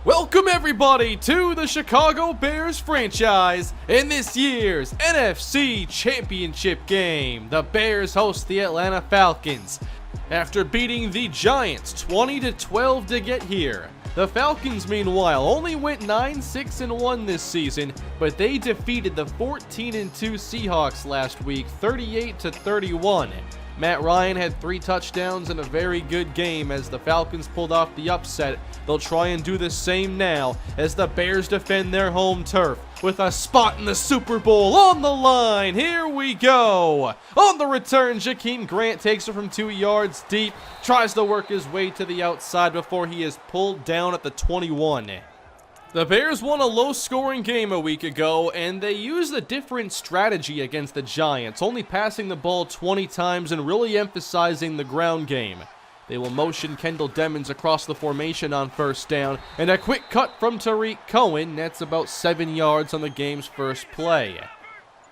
Welcome everybody to the Chicago Bears franchise. In this year's NFC Championship game, the Bears host the Atlanta Falcons. After beating the Giants 20-12 to get here, the Falcons meanwhile only went 9-6-1 this season, but they defeated the 14-2 Seahawks last week 38-31. Matt Ryan had 3 touchdowns in a very good game as the Falcons pulled off the upset. They'll try and do the same now as the Bears defend their home turf with a spot in the Super Bowl on the line. Here we go. On the return, Jakeem Grant takes it from 2 yards deep, tries to work his way to the outside before he is pulled down at the 21. The Bears won a low-scoring game a week ago, and they used a different strategy against the Giants, only passing the ball 20 times and really emphasizing the ground game. They will motion Kendall Demmons across the formation on first down, and a quick cut from Tariq Cohen nets about 7 yards on the game's first play.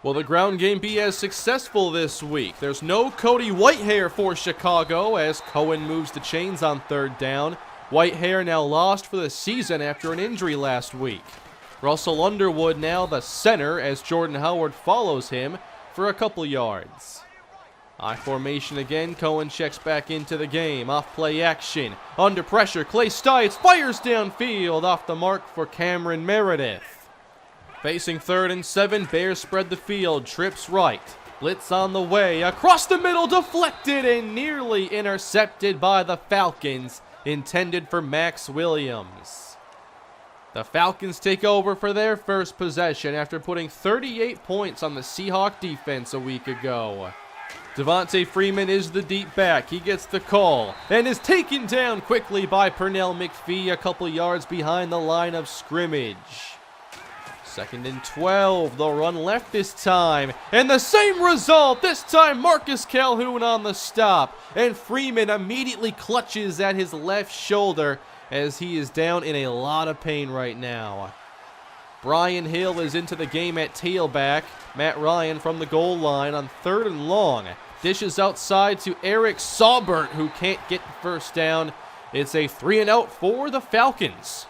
Will the ground game be as successful this week? There's no Cody Whitehair for Chicago as Cohen moves the chains on third down. Whitehair now lost for the season after an injury last week. Russell Underwood now the center as Jordan Howard follows him for a couple yards. I formation again, Cohen checks back into the game, off play action. Under pressure, Clay Stites fires downfield off the mark for Cameron Meredith. Facing 3rd and 7, Bears spread the field, trips right. Blitz on the way, across the middle, deflected and nearly intercepted by the Falcons. Intended for Max Williams. The Falcons take over for their first possession after putting 38 points on the Seahawk defense a week ago. Devontae Freeman is the deep back. He gets the call and is taken down quickly by Pernell McPhee a couple yards behind the line of scrimmage. 2nd and 12, they'll run left this time, and the same result, this time Marcus Calhoun on the stop, and Freeman immediately clutches at his left shoulder as he is down in a lot of pain right now. Brian Hill is into the game at tailback. Matt Ryan from the goal line on 3rd and long. Dishes outside to Eric Saubert, who can't get the first down. It's a 3-and-out for the Falcons.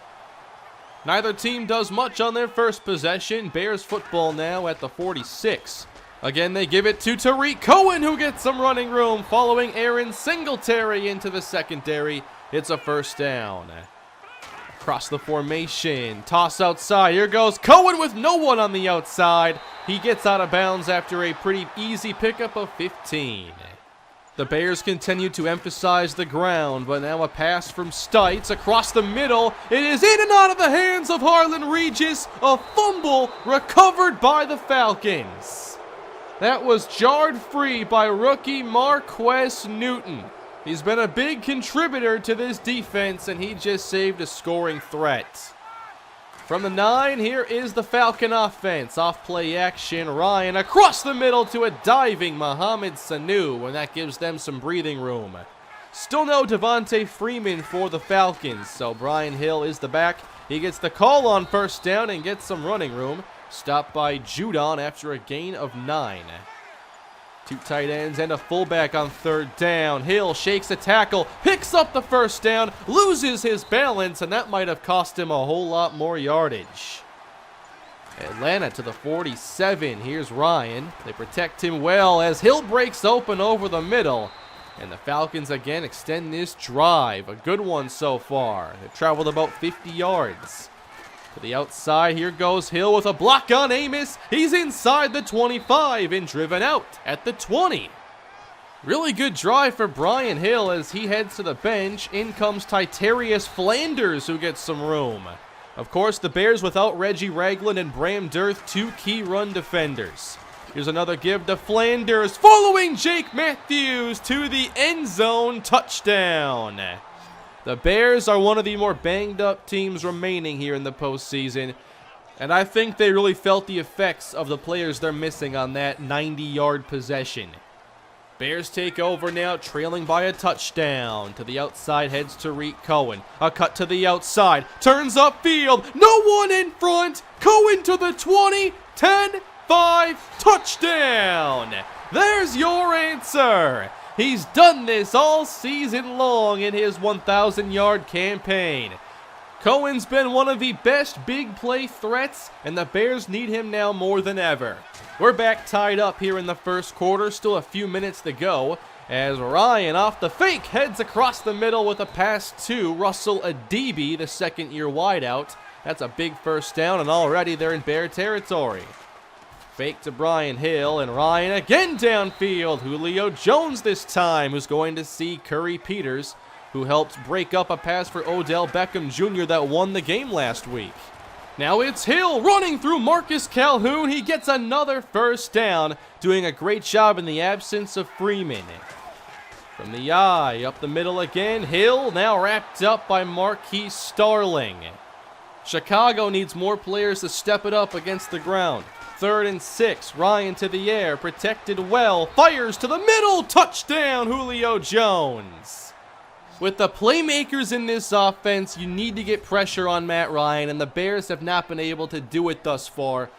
Neither team does much on their first possession. Bears football now at the 46. Again, they give it to Tariq Cohen, who gets some running room, following Aaron Singletary into the secondary. It's a first down. Across the formation, toss outside. Here goes Cohen with no one on the outside. He gets out of bounds after a pretty easy pickup of 15. The Bears continue to emphasize the ground, but now a pass from Stites across the middle. It is in and out of the hands of Harlan Regis. A fumble recovered by the Falcons. That was jarred free by rookie Marquez Newton. He's been a big contributor to this defense, and he just saved a scoring threat. From the 9, here is the Falcon offense. Off play action, Ryan across the middle to a diving Mohamed Sanu, and that gives them some breathing room. Still no Devontae Freeman for the Falcons, so Brian Hill is the back. He gets the call on first down and gets some running room. Stopped by Judon after a gain of 9. 2 tight ends and a fullback on 3rd down. Hill shakes a tackle, picks up the first down, loses his balance, and that might have cost him a whole lot more yardage. Atlanta to the 47. Here's Ryan. They protect him well as Hill breaks open over the middle. And the Falcons again extend this drive. A good one so far. They've traveled about 50 yards. To the outside, here goes Hill with a block on Amos. He's inside the 25 and driven out at the 20. Really good drive for Brian Hill as he heads to the bench. In comes Titarius Flanders, who gets some room. Of course, the Bears without Reggie Ragland and Bram Dirth, 2 key run defenders. Here's another give to Flanders, following Jake Matthews to the end zone, touchdown. The Bears are one of the more banged-up teams remaining here in the postseason, and I think they really felt the effects of the players they're missing on that 90-yard possession. Bears take over now, trailing by a touchdown. To the outside heads Tariq Cohen. A cut to the outside, turns upfield, no one in front. Cohen to the 20, 10, 5, touchdown. There's your answer. He's done this all season long in his 1,000-yard campaign. Cohen's been one of the best big play threats, and the Bears need him now more than ever. We're back tied up here in the first quarter, still a few minutes to go, as Ryan off the fake heads across the middle with a pass to Russell Adibi, the second-year wideout. That's a big first down, and already they're in Bear territory. Fake to Brian Hill, and Ryan again downfield. Julio Jones this time, who's going to see Curry Peters, who helped break up a pass for Odell Beckham Jr. that won the game last week. Now it's Hill running through Marcus Calhoun. He gets another first down, doing a great job in the absence of Freeman. From the eye, up the middle again. Hill now wrapped up by Marquise Starling. Chicago needs more players to step it up against the ground. 3rd and 6, Ryan to the air, protected well, fires to the middle, touchdown Julio Jones. With the playmakers in this offense, you need to get pressure on Matt Ryan, and the Bears have not been able to do it thus far.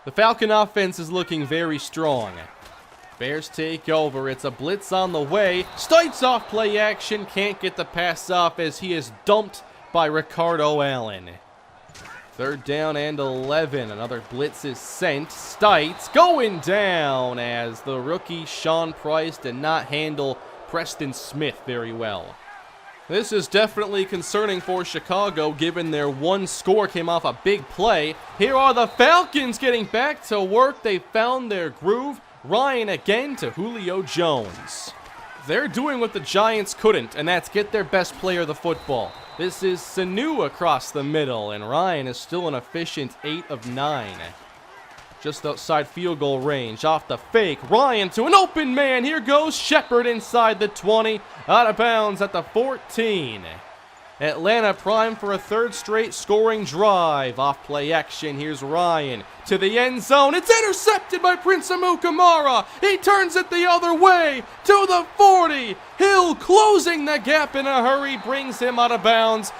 The Falcon offense is looking very strong. Bears take over. It's a blitz on the way. Stites off play action, can't get the pass off as he is dumped by Ricardo Allen. 3rd down and 11. Another blitz is sent. Stites going down as the rookie Sean Price did not handle Preston Smith very well. This is definitely concerning for Chicago, given their one score came off a big play. Here are the Falcons getting back to work. They found their groove. Ryan again to Julio Jones. They're doing what the Giants couldn't, and that's get their best player the football. This is Sanu across the middle, and Ryan is still an efficient 8 of 9. Just outside field goal range, off the fake, Ryan to an open man, here goes Shepard inside the 20, out of bounds at the 14. Atlanta primed for a 3rd straight scoring drive, off play action, here's Ryan to the end zone, it's intercepted by Prince Amukamara, he turns it the other way, to the 40, Hill closing the gap in a hurry, brings him out of bounds,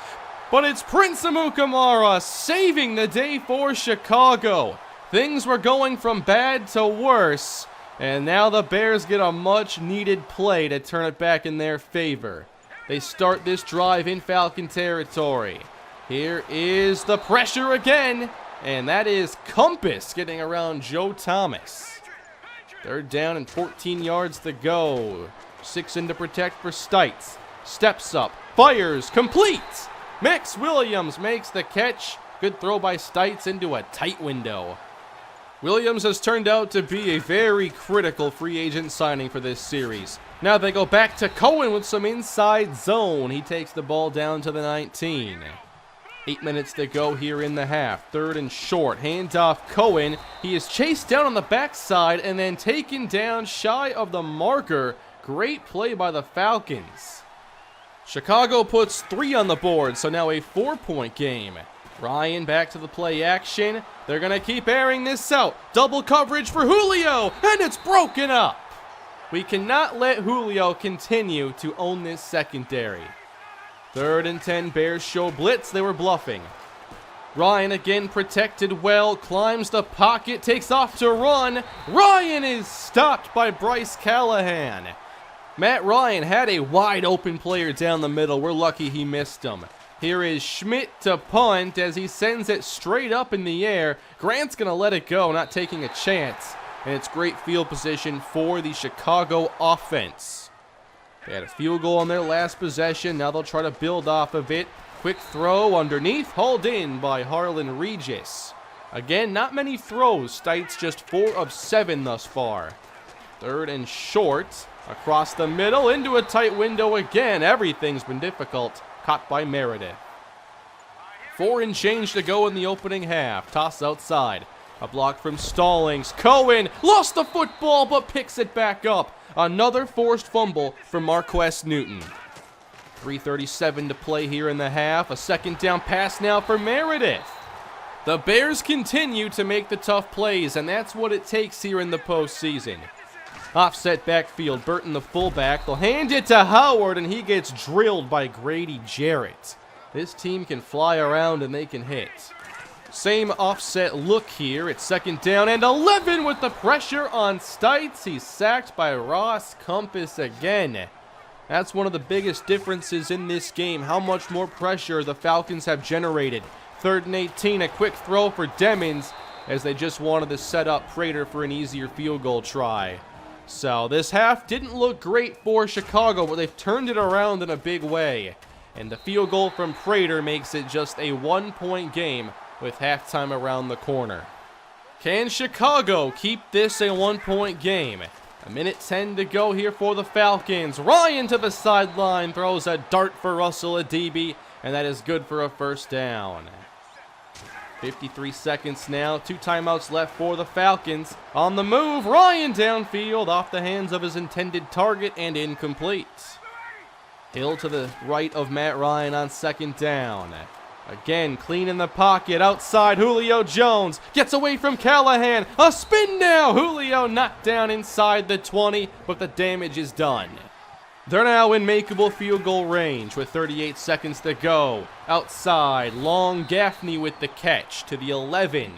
but it's Prince Amukamara saving the day for Chicago. Things were going from bad to worse, and now the Bears get a much-needed play to turn it back in their favor. They start this drive in Falcon territory. Here is the pressure again, and that is Compass getting around Joe Thomas. 3rd down and 14 yards to go. 6 in to protect for Stites. Steps up, fires, complete! Max Williams makes the catch. Good throw by Stites into a tight window. Williams has turned out to be a very critical free agent signing for this series. Now they go back to Cohen with some inside zone. He takes the ball down to the 19. 8 minutes to go here in the half. 3rd and short. Handoff Cohen. He is chased down on the backside and then taken down shy of the marker. Great play by the Falcons. Chicago puts 3 on the board, so now a 4-point game. Ryan back to the play action. They're going to keep airing this out. Double coverage for Julio, and it's broken up. We cannot let Julio continue to own this secondary. 3rd and 10, Bears show blitz. They were bluffing. Ryan again protected well, climbs the pocket, takes off to run. Ryan is stopped by Bryce Callahan. Matt Ryan had a wide open player down the middle. We're lucky he missed him. Here is Schmidt to punt as he sends it straight up in the air. Grant's going to let it go, not taking a chance. And it's great field position for the Chicago offense. They had a field goal on their last possession. Now they'll try to build off of it. Quick throw underneath, hauled in by Harlan Regis. Again, not many throws. Stites just 4 of 7 thus far. 3rd and short. Across the middle, into a tight window again. Everything's been difficult. Caught by Meredith. 4 and change to go in the opening half. Toss outside. A block from Stallings. Cohen lost the football but picks it back up. Another forced fumble from Marquess Newton. 3:37 to play here in the half. A 2nd down pass now for Meredith. The Bears continue to make the tough plays, and that's what it takes here in the postseason. Offset backfield, Burton the fullback. They'll hand it to Howard, and he gets drilled by Grady Jarrett. This team can fly around, and they can hit. Same offset look here. It's 2nd down and 11 with the pressure on Stites. He's sacked by Ross Compass again. That's one of the biggest differences in this game, how much more pressure the Falcons have generated. 3rd and 18, a quick throw for Demons, as they just wanted to set up Prater for an easier field goal try. So this half didn't look great for Chicago, but they've turned it around in a big way. And the field goal from Prater makes it just a 1-point game with halftime around the corner. Can Chicago keep this a 1-point game? 1:10 to go here for the Falcons. Ryan to the sideline, throws a dart for Russell Adibi, and that is good for a first down. 53 seconds now, 2 timeouts left for the Falcons. On the move, Ryan downfield off the hands of his intended target and incomplete. Hill to the right of Matt Ryan on 2nd down. Again, clean in the pocket, outside Julio Jones, gets away from Callahan, a spin now, Julio knocked down inside the 20, but the damage is done. They're now in makeable field goal range with 38 seconds to go. Outside, long Gaffney with the catch to the 11.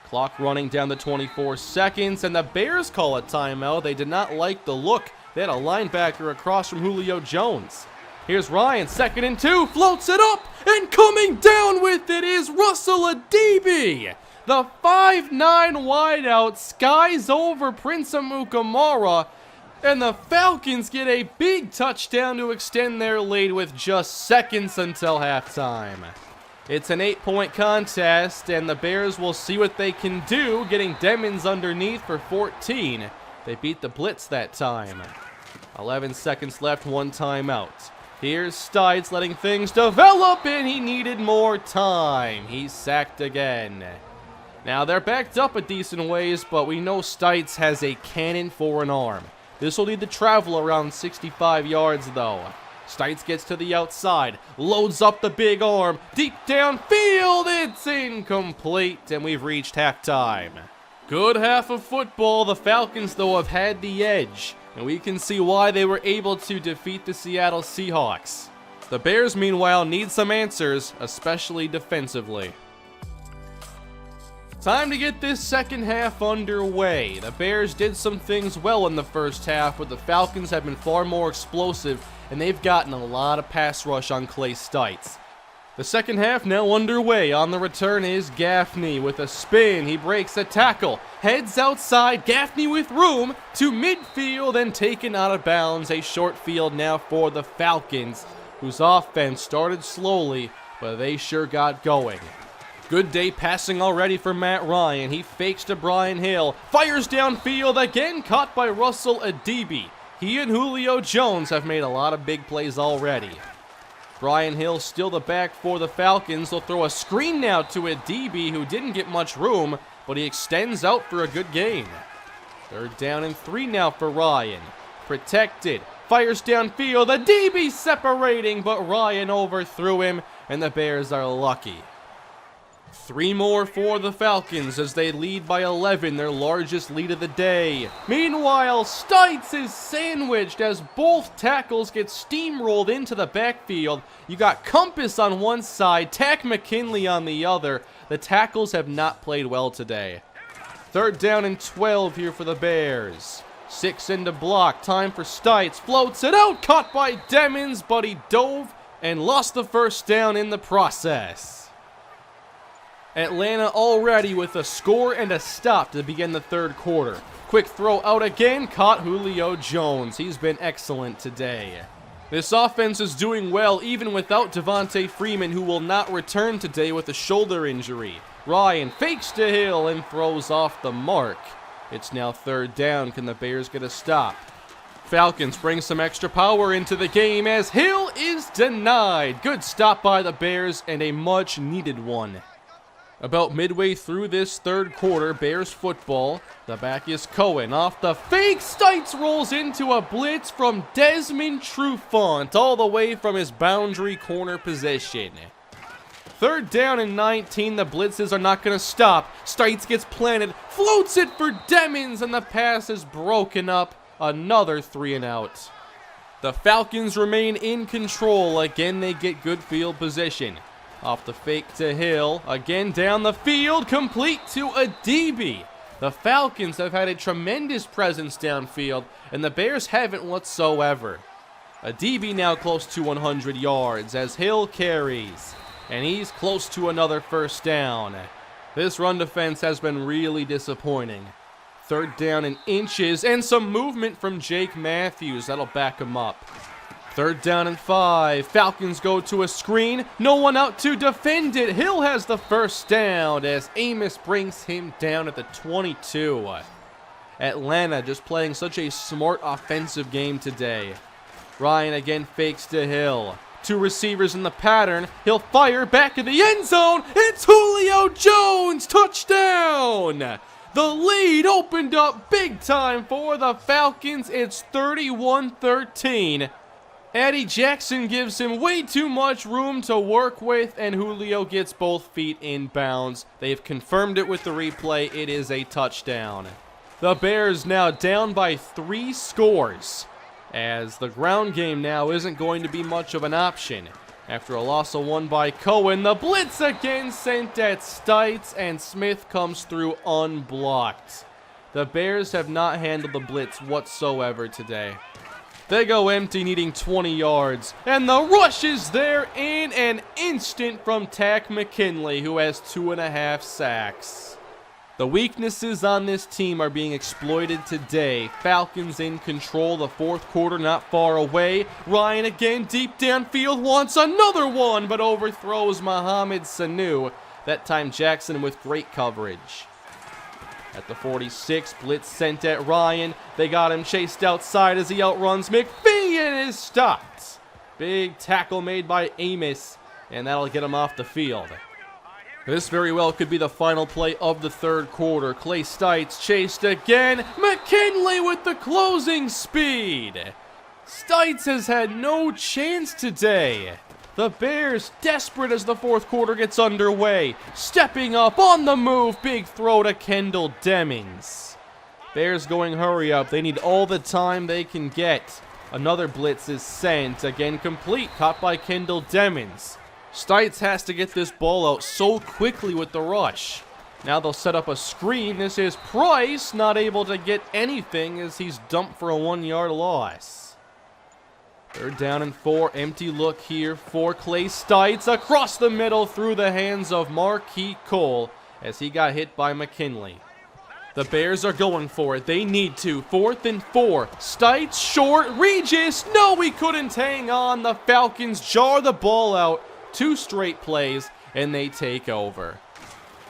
Clock running down to 24 seconds, and the Bears call a timeout. They did not like the look. They had a linebacker across from Julio Jones. Here's Ryan, 2nd and 2, floats it up, and coming down with it is Russell Adibi. The 5'9" wideout skies over Prince Amukamara, and the Falcons get a big touchdown to extend their lead with just seconds until halftime. It's an 8-point contest, and the Bears will see what they can do, getting Demons underneath for 14. They beat the blitz that time. 11 seconds left, 1 timeout. Here's Stites letting things develop, and he needed more time. He's sacked again. Now, they're backed up a decent ways, but we know Stites has a cannon for an arm. This will need to travel around 65 yards, though. Stites gets to the outside, loads up the big arm, deep downfield, it's incomplete, and we've reached halftime. Good half of football. The Falcons, though, have had the edge, and we can see why they were able to defeat the Seattle Seahawks. The Bears, meanwhile, need some answers, especially defensively. Time to get this second half underway. The Bears did some things well in the first half, but the Falcons have been far more explosive, and they've gotten a lot of pass rush on Clay Stites. The second half now underway. On the return is Gaffney with a spin. He breaks a tackle, heads outside, Gaffney with room to midfield and taken out of bounds. A short field now for the Falcons, whose offense started slowly, but they sure got going. Good day passing already for Matt Ryan. He fakes to Brian Hill, fires downfield, again caught by Russell Adibi. He and Julio Jones have made a lot of big plays already. Brian Hill still the back for the Falcons. They'll throw a screen now to Adibi, who didn't get much room, but he extends out for a good gain. 3rd down and 3 now for Ryan. Protected, fires downfield, Adibi separating, but Ryan overthrew him, and the Bears are lucky. 3 more for the Falcons as they lead by 11, their largest lead of the day. Meanwhile, Stites is sandwiched as both tackles get steamrolled into the backfield. You got Compass on one side, Tack McKinley on the other. The tackles have not played well today. 3rd down and 12 here for the Bears. 6 into block, time for Stites, floats it out, caught by Demons, but he dove and lost the first down in the process. Atlanta already with a score and a stop to begin the 3rd quarter. Quick throw out again, caught Julio Jones. He's been excellent today. This offense is doing well even without Devontae Freeman, who will not return today with a shoulder injury. Ryan fakes to Hill and throws off the mark. It's now 3rd down. Can the Bears get a stop? Falcons bring some extra power into the game as Hill is denied. Good stop by the Bears and a much needed one. About midway through this 3rd quarter, Bears football. The back is Cohen. Off the fake, Stites rolls into a blitz from Desmond Trufant, all the way from his boundary corner position. 3rd down and 19. The blitzes are not going to stop. Stites gets planted, floats it for Demons, and the pass is broken up. Another 3 and out. The Falcons remain in control. Again, they get good field position. Off the fake to Hill, again down the field, complete to Adibi. The Falcons have had a tremendous presence downfield, and the Bears haven't whatsoever. A DB now close to 100 yards as Hill carries, and he's close to another first down. This run defense has been really disappointing. 3rd down in inches, and some movement from Jake Matthews. That'll back him up. 3rd down and 5. Falcons go to a screen. No one out to defend it. Hill has the first down as Amos brings him down at the 22. Atlanta just playing such a smart offensive game today. Ryan again fakes to Hill. 2 receivers in the pattern. He'll fire back in the end zone. It's Julio Jones. Touchdown. The lead opened up big time for the Falcons. It's 31-13. Eddie Jackson gives him way too much room to work with, and Julio gets both feet in bounds. They've confirmed it with the replay. It is a touchdown. The Bears now down by 3 scores, as the ground game now isn't going to be much of an option. After a loss of 1 by Cohen, the blitz again sent at Stites, and Smith comes through unblocked. The Bears have not handled the blitz whatsoever today. They go empty, needing 20 yards, and the rush is there in an instant from Tack McKinley, who has 2.5 sacks. The weaknesses on this team are being exploited today. Falcons in control, the 4th quarter not far away. Ryan again deep downfield, wants another one, but overthrows Mohamed Sanu. That time Jackson with great coverage. At the 46, blitz sent at Ryan. They got him chased outside as he outruns McPhee and is stopped. Big tackle made by Amos, and that'll get him off the field. This very well could be the final play of the 3rd quarter. Clay Stites chased again. McKinley with the closing speed. Stites has had no chance today. The Bears desperate as the 4th quarter gets underway. Stepping up on the move. Big throw to Kendall Demings. Bears going hurry up. They need all the time they can get. Another blitz is sent. Again complete. Caught by Kendall Demings. Stites has to get this ball out so quickly with the rush. Now they'll set up a screen. This is Price, not able to get anything as he's dumped for a 1-yard loss. 3rd down and 4. Empty look here for Clay Stites. Across the middle through the hands of Marquis Cole as he got hit by McKinley. The Bears are going for it. They need to. 4th and 4. Stites short. Regis. No, he couldn't hang on. The Falcons jar the ball out. 2 straight plays, and they take over.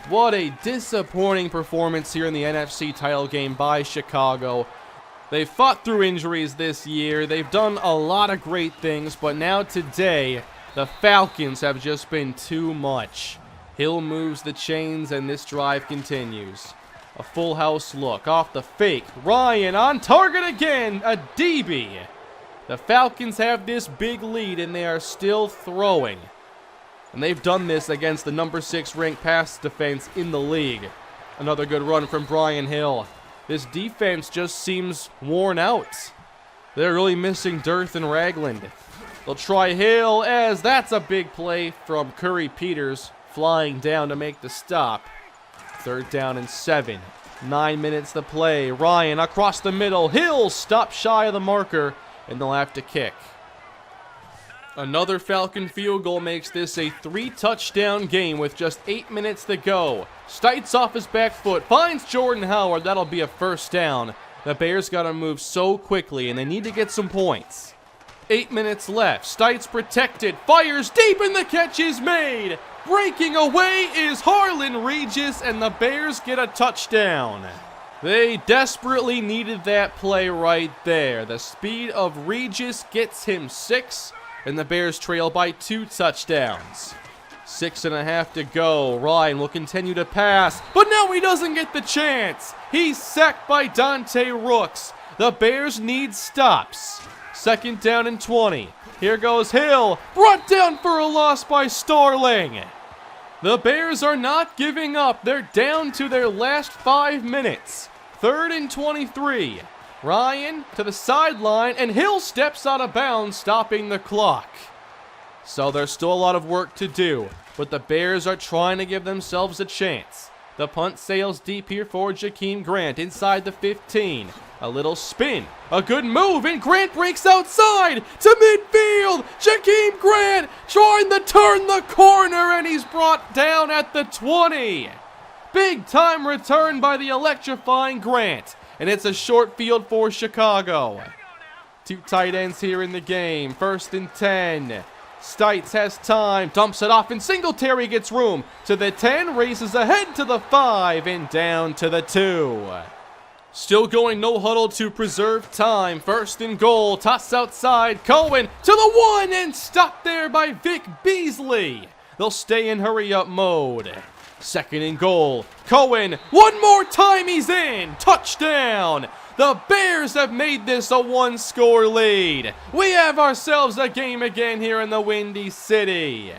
What a disappointing performance here in the NFC title game by Chicago. They've fought through injuries this year. They've done a lot of great things, but now today, the Falcons have just been too much. Hill moves the chains, and this drive continues. A full house look off the fake. Ryan on target again, a DB. The Falcons have this big lead, and they are still throwing. And they've done this against the number 6 ranked pass defense in the league. Another good run from Brian Hill. This defense just seems worn out. They're really missing Dearth and Ragland. They'll try Hill as that's a big play from Curry Peters flying down to make the stop. 3rd down and 7. 9 minutes to play. Ryan across the middle. Hill stopped shy of the marker, and they'll have to kick. Another Falcon field goal makes this a 3-touchdown game with just 8 minutes to go. Stites off his back foot, finds Jordan Howard. That'll be a first down. The Bears got to move so quickly, and they need to get some points. 8 minutes left. Stites protected, fires deep, and the catch is made. Breaking away is Harlan Regis, and the Bears get a touchdown. They desperately needed that play right there. The speed of Regis gets him 6. And the Bears trail by 2 touchdowns. 6.5 to go. Ryan will continue to pass, but now he doesn't get the chance. He's sacked by Dante Rooks. The Bears need stops. 2nd down and 20. Here goes Hill, brought down for a loss by Starling. The Bears are not giving up. They're down to their last 5 minutes. 3rd and 23. Ryan to the sideline, and Hill steps out of bounds, stopping the clock. So there's still a lot of work to do, but the Bears are trying to give themselves a chance. The punt sails deep here for Jakeem Grant inside the 15. A little spin, a good move, and Grant breaks outside to midfield. Jakeem Grant trying to turn the corner, and he's brought down at the 20. Big time return by the electrifying Grant, and it's a short field for Chicago. 2 tight ends here in the game, 1st and 10. Stites has time, dumps it off, and Singletary gets room to the 10, races ahead to the 5, and down to the 2. Still going no huddle to preserve time. 1st and goal, toss outside, Cohen to the 1, and stopped there by Vic Beasley. They'll stay in hurry-up mode. 2nd and goal, Cohen, one more time, he's in, touchdown. The Bears have made this a 1-score lead. We have ourselves a game again here in the Windy City.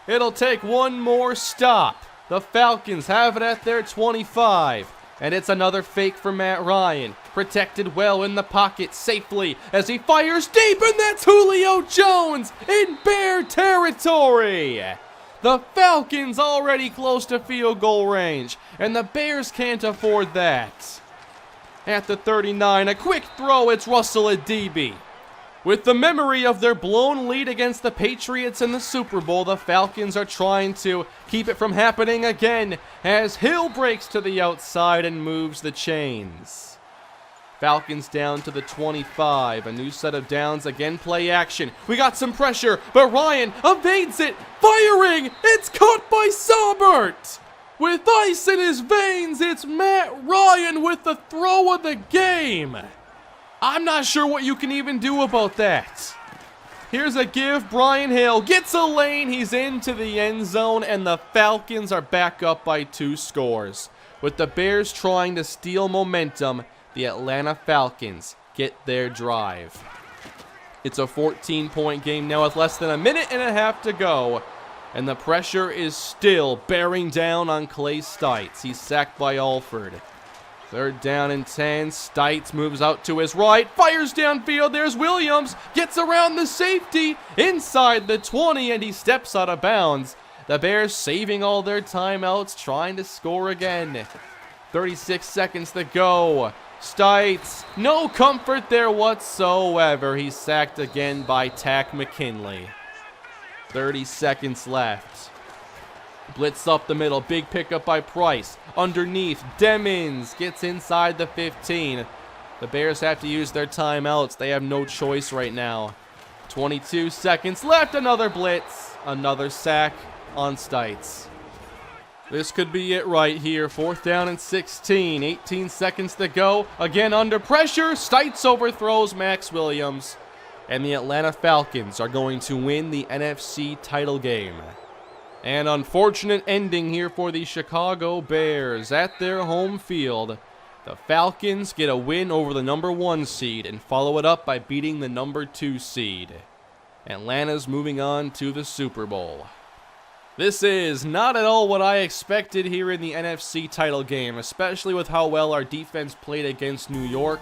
It'll take one more stop. The Falcons have it at their 25. And it's another fake for Matt Ryan. Protected well in the pocket safely as he fires deep, and that's Julio Jones in Bear territory. The Falcons already close to field goal range, and the Bears can't afford that. At the 39, a quick throw, it's Russell Adibi. With the memory of their blown lead against the Patriots in the Super Bowl, the Falcons are trying to keep it from happening again as Hill breaks to the outside and moves the chains. Falcons down to the 25, a new set of downs, again play action. We got some pressure, but Ryan evades it, firing, it's caught by Saubert. With ice in his veins, it's Matt Ryan with the throw of the game. I'm not sure what you can even do about that. Here's a give, Brian Hill gets a lane, he's into the end zone, and the Falcons are back up by 2 scores. With the Bears trying to steal momentum, the Atlanta Falcons get their drive. It's a 14-point game now with less than a minute and a half to go. And the pressure is still bearing down on Clay Stites. He's sacked by Alford. 3rd down and 10. Stites moves out to his right. Fires downfield. There's Williams. Gets around the safety. Inside the 20, and he steps out of bounds. The Bears saving all their timeouts, trying to score again. 36 seconds to go. Stites, no comfort there whatsoever. He's sacked again by Tack McKinley. 30 seconds left. Blitz up the middle. Big pickup by Price. Underneath, Demmons gets inside the 15. The Bears have to use their timeouts. They have no choice right now. 22 seconds left. Another blitz. Another sack on Stites. This could be it right here. 4th down and 16. 18 seconds to go. Again under pressure. Stites overthrows Max Williams. And the Atlanta Falcons are going to win the NFC title game. An unfortunate ending here for the Chicago Bears at their home field. The Falcons get a win over the number 1 seed and follow it up by beating the number 2 seed. Atlanta's moving on to the Super Bowl. This is not at all what I expected here in the NFC title game, especially with how well our defense played against New York.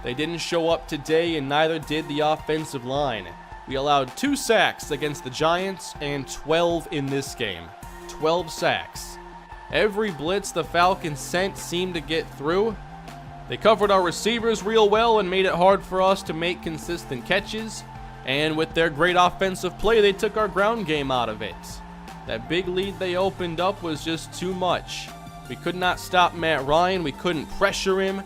They didn't show up today, and neither did the offensive line. We allowed 2 sacks against the Giants and 12 in this game. 12 sacks. Every blitz the Falcons sent seemed to get through. They covered our receivers real well and made it hard for us to make consistent catches. And with their great offensive play, they took our ground game out of it. That big lead they opened up was just too much. We could not stop Matt Ryan. We couldn't pressure him.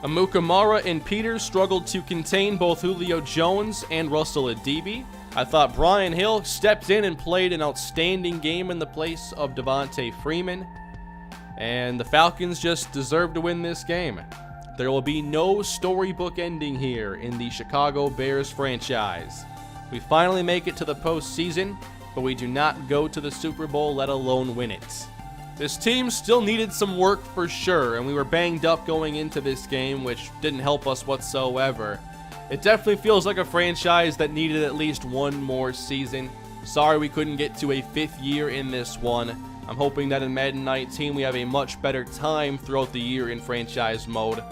Amukamara and Peters struggled to contain both Julio Jones and Russell Adibi. I thought Brian Hill stepped in and played an outstanding game in the place of Devontae Freeman. And the Falcons just deserve to win this game. There will be no storybook ending here in the Chicago Bears franchise. We finally make it to the postseason, but we do not go to the Super Bowl, let alone win it. This team still needed some work for sure, and we were banged up going into this game, which didn't help us whatsoever. It definitely feels like a franchise that needed at least one more season. Sorry we couldn't get to a 5th year in this one. I'm hoping that in Madden 19 we have a much better time throughout the year in franchise mode.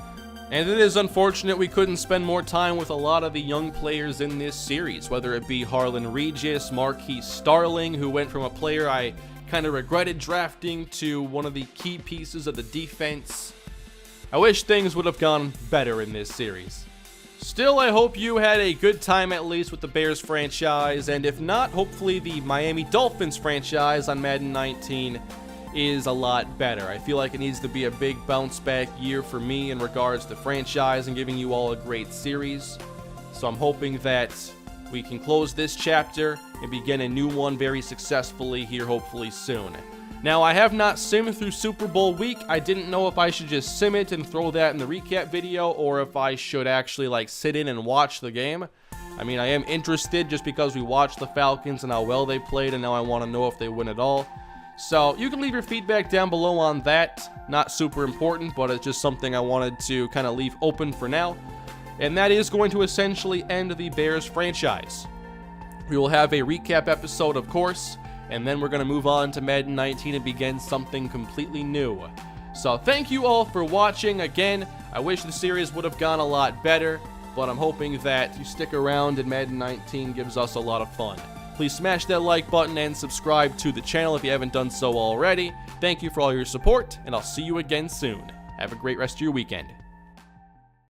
And it is unfortunate we couldn't spend more time with a lot of the young players in this series, whether it be Harlan Regis, Marquise Starling, who went from a player I kind of regretted drafting to one of the key pieces of the defense. I wish things would have gone better in this series. Still, I hope you had a good time at least with the Bears franchise, and if not, hopefully the Miami Dolphins franchise on Madden 19 is a lot better. I feel like it needs to be a big bounce back year for me in regards to franchise and giving you all a great series. So I'm hoping that we can close this chapter and begin a new one very successfully here hopefully soon. Now, I have not simmed through Super Bowl week. I didn't know if I should just sim it and throw that in the recap video, or if I should actually like sit in and watch the game. I mean, I am interested just because we watched the Falcons and how well they played, and now I want to know if they win at all. So you can leave your feedback down below on that. Not super important, but it's just something I wanted to kind of leave open for now. And that is going to essentially end the Bears franchise. We will have a recap episode, of course, and then we're going to move on to Madden 19 and begin something completely new. So thank you all for watching. Again, I wish the series would have gone a lot better, but I'm hoping that you stick around and Madden 19 gives us a lot of fun. Please smash that like button and subscribe to the channel if you haven't done so already. Thank you for all your support, and I'll see you again soon. Have a great rest of your weekend.